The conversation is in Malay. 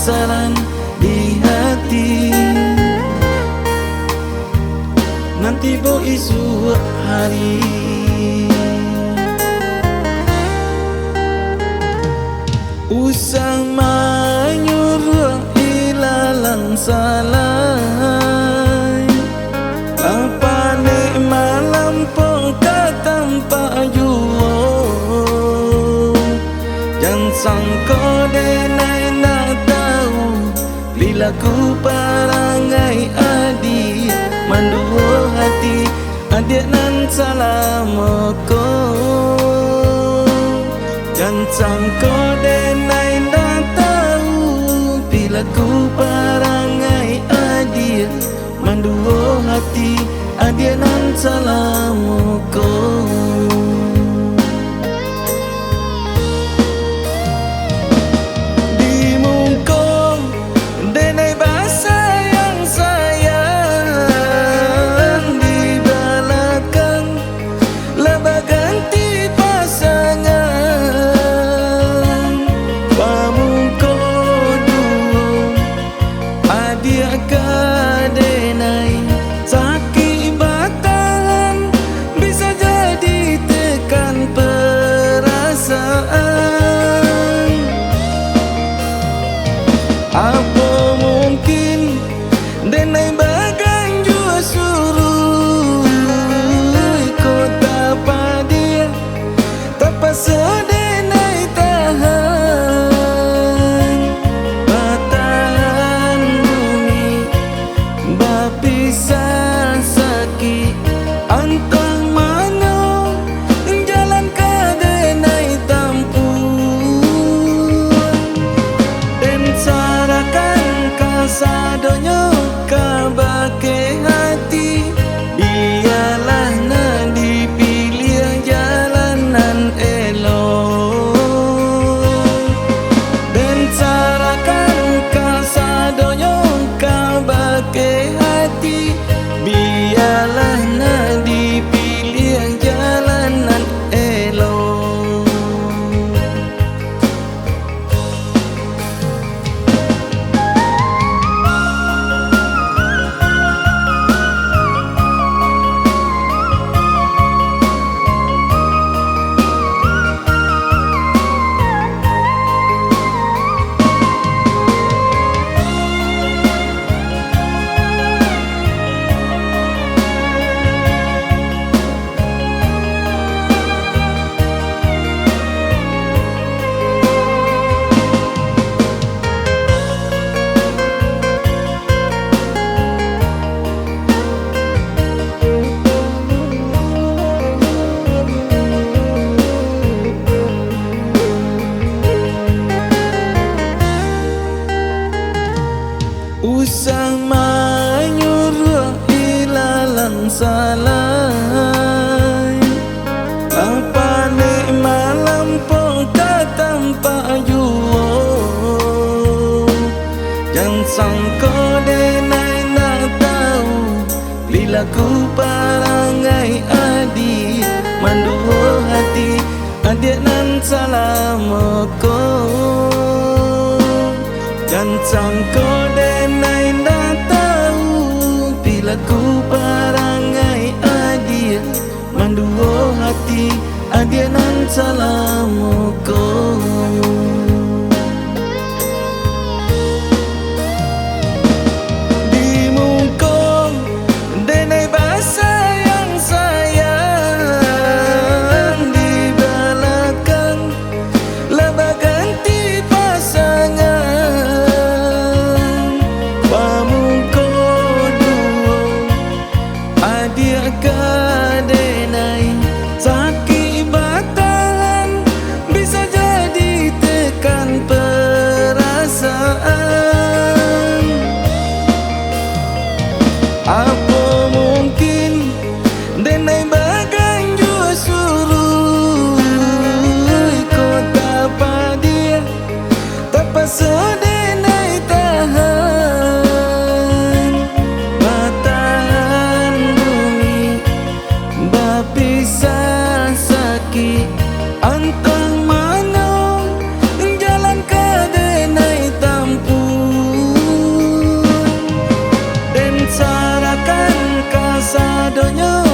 kesesalan di hati. Nanti bo isu hari usah menyuruh ilalang salah. Apa nek malam pongka tanpa juo, jangan sangka denai nak tahu bila ku parangai adik manduo hati adik nan salamoko. Jangan sangka denai nak tahu bila ku parangai adik manduo hati adik nan salamoko. Apa mungkin denai bagan jua suruh kota padia tapasa denai tahan batahan bumi bapisah sakit antang mana jalan ke denai tampu dan sadonyo kabake hati biarlah na dipilih jalanan elok dan sarakan kasadonyo kabake hati biarlah na dipilih jalanan elok. Usah menyuruh ilalang salah. Apa nek malam pongka tanpa juo, jangan sangka denai nak tahu bila ku parangai adik manduo hati adik nan salamoko. Jangan sangka denai nak tahu bila ku parangai adik manduo hati adik nan salamoko. Di muka denai bahasa yang sayang, di belakang lebah ganti pasangan. Dia kadenai sakit batahan sarakan kasadonyo